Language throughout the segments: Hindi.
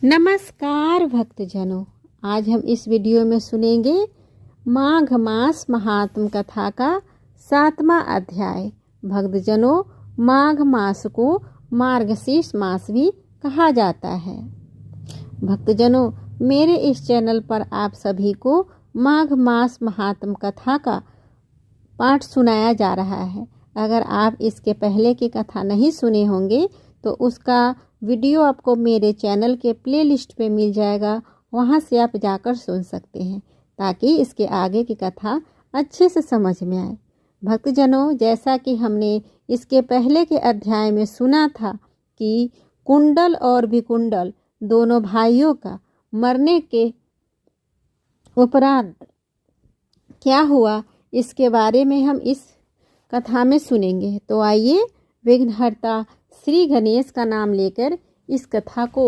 नमस्कार भक्तजनों, आज हम इस वीडियो में सुनेंगे माघ मास महात्म कथा का 7वां अध्याय। भक्तजनों, माघ मास को मार्गशीर्ष मास भी कहा जाता है। भक्तजनों, मेरे इस चैनल पर आप सभी को माघ मास महात्म कथा का पाठ सुनाया जा रहा है। अगर आप इसके पहले की कथा नहीं सुने होंगे तो उसका वीडियो आपको मेरे चैनल के प्लेलिस्ट पे मिल जाएगा, वहाँ से आप जाकर सुन सकते हैं ताकि इसके आगे की कथा अच्छे से समझ में आए। भक्तजनों, जैसा कि हमने इसके पहले के अध्याय में सुना था कि कुंडल और विकुंडल दोनों भाइयों का मरने के उपरांत क्या हुआ, इसके बारे में हम इस कथा में सुनेंगे। तो आइए विघ्नहर्ता श्री गणेश का नाम लेकर इस कथा को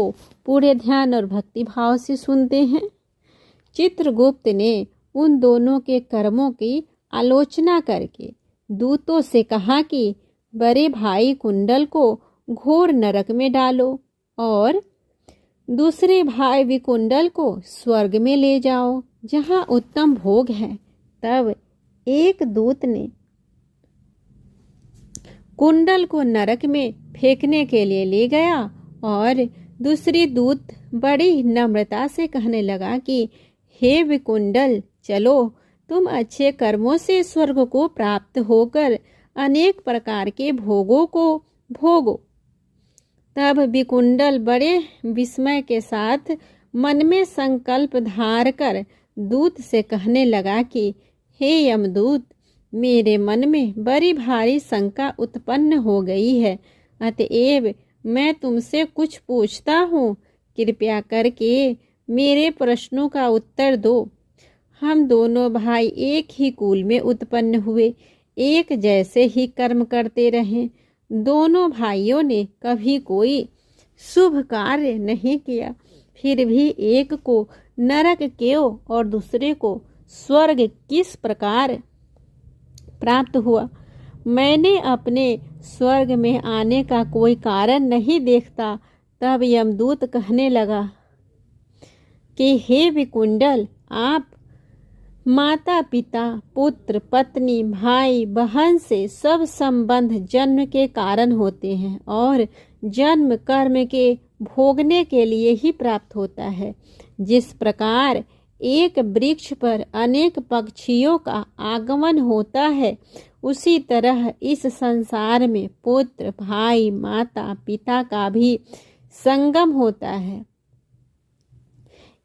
पूरे ध्यान और भक्ति भाव से सुनते हैं। चित्रगुप्त ने उन दोनों के कर्मों की आलोचना करके दूतों से कहा कि बड़े भाई कुंडल को घोर नरक में डालो और दूसरे भाई विकुंडल को स्वर्ग में ले जाओ, जहाँ उत्तम भोग है। तब एक दूत ने कुंडल को नरक में फेंकने के लिए ले गया और दूसरी दूत बड़ी नम्रता से कहने लगा कि हे विकुंडल, चलो, तुम अच्छे कर्मों से स्वर्ग को प्राप्त होकर अनेक प्रकार के भोगों को भोगो। तब विकुंडल बड़े विस्मय के साथ मन में संकल्प धार कर दूत से कहने लगा कि हे यमदूत, मेरे मन में बड़ी भारी शंका उत्पन्न हो गई है, अतएव मैं तुमसे कुछ पूछता हूँ। कृपया करके मेरे प्रश्नों का उत्तर दो। हम दोनों भाई एक ही कुल में उत्पन्न हुए, एक जैसे ही कर्म करते रहे। दोनों भाइयों ने कभी कोई शुभ कार्य नहीं किया, फिर भी एक को नरक क्यों और दूसरे को स्वर्ग किस प्रकार प्राप्त हुआ? मैंने अपने स्वर्ग में आने का कोई कारण नहीं देखता। तब यमदूत कहने लगा कि हे विकुंडल, आप माता पिता पुत्र पत्नी भाई बहन से सब संबंध जन्म के कारण होते हैं और जन्म कर्म के भोगने के लिए ही प्राप्त होता है। जिस प्रकार एक वृक्ष पर अनेक पक्षियों का आगमन होता है, उसी तरह इस संसार में पुत्र भाई माता पिता का भी संगम होता है।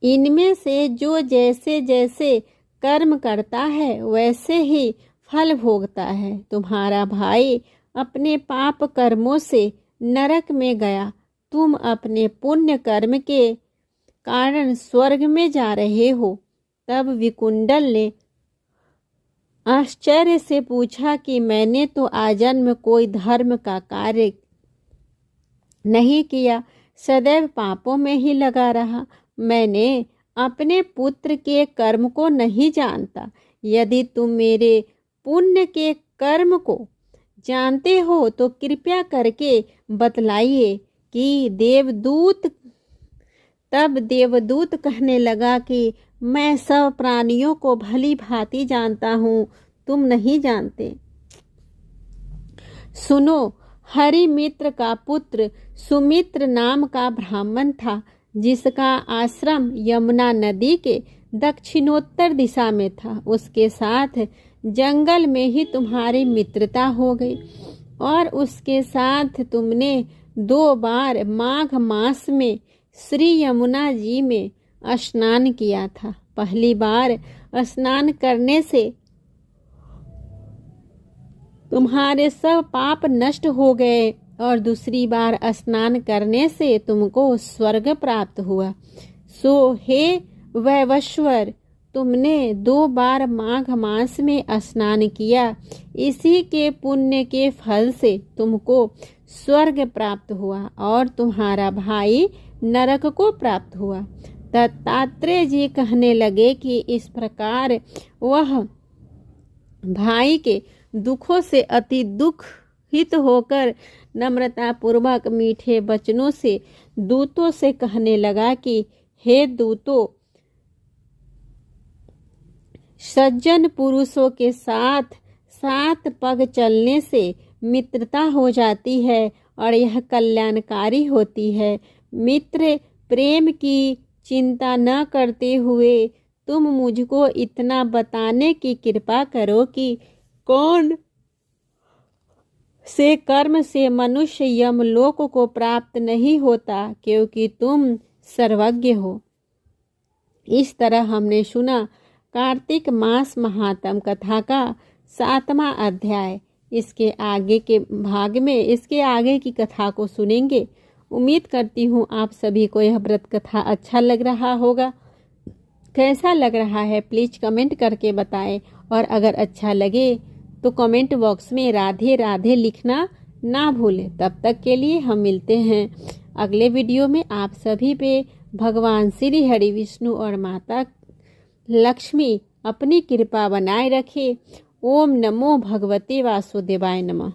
इनमें से जो जैसे जैसे कर्म करता है वैसे ही फल भोगता है। तुम्हारा भाई अपने पाप कर्मों से नरक में गया, तुम अपने पुण्य कर्म के कारण स्वर्ग में जा रहे हो। तब विकुंडल ने आश्चर्य से पूछा कि मैंने तो आजन्म कोई धर्म का कार्य नहीं किया, सदैव पापों में ही लगा रहा। मैंने अपने पुत्र के कर्म को नहीं जानता। यदि तुम मेरे पुण्य के कर्म को जानते हो तो कृपया करके बतलाइए कि तब देवदूत कहने लगा कि मैं सब प्राणियों को भली भांति जानता हूँ, तुम नहीं जानते। सुनो, हरिमित्र का पुत्र सुमित्र नाम का ब्राह्मण था, जिसका आश्रम यमुना नदी के दक्षिणोत्तर दिशा में था। उसके साथ जंगल में ही तुम्हारी मित्रता हो गई और उसके साथ तुमने 2 बार माघ मास में श्री यमुना जी में स्नान किया था। पहली बार स्नान करने से तुम्हारे सब पाप नष्ट हो गए और दूसरी बार स्नान करने से तुमको स्वर्ग प्राप्त हुआ। सो हे वैवस्वर, तुमने 2 बार माघ मास में स्नान किया, इसी के पुण्य के फल से तुमको स्वर्ग प्राप्त हुआ और तुम्हारा भाई नरक को प्राप्त हुआ। दत्तात्रेय जी कहने लगे कि इस प्रकार वह भाई के दुखों से अति दुख हित होकर नम्रता पूर्वक मीठे वचनों से दूतों से कहने लगा कि हे दूतों, सज्जन पुरुषों के साथ 7 पग चलने से मित्रता हो जाती है और यह कल्याणकारी होती है। मित्र प्रेम की चिंता न करते हुए तुम मुझको इतना बताने की कृपा करो कि कौन से कर्म से मनुष्य यमलोक को प्राप्त नहीं होता, क्योंकि तुम सर्वज्ञ हो। इस तरह हमने सुना कार्तिक मास महात्म कथा का 7वां अध्याय। इसके आगे के भाग में इसके आगे की कथा को सुनेंगे। उम्मीद करती हूँ आप सभी को यह व्रत कथा अच्छा लग रहा होगा। कैसा लग रहा है प्लीज कमेंट करके बताएं, और अगर अच्छा लगे तो कमेंट बॉक्स में राधे राधे लिखना ना भूलें। तब तक के लिए हम मिलते हैं अगले वीडियो में। आप सभी पे भगवान श्री हरि विष्णु और माता लक्ष्मी अपनी कृपा बनाए रखे। ओम नमो भगवते वासुदेवाय नमः।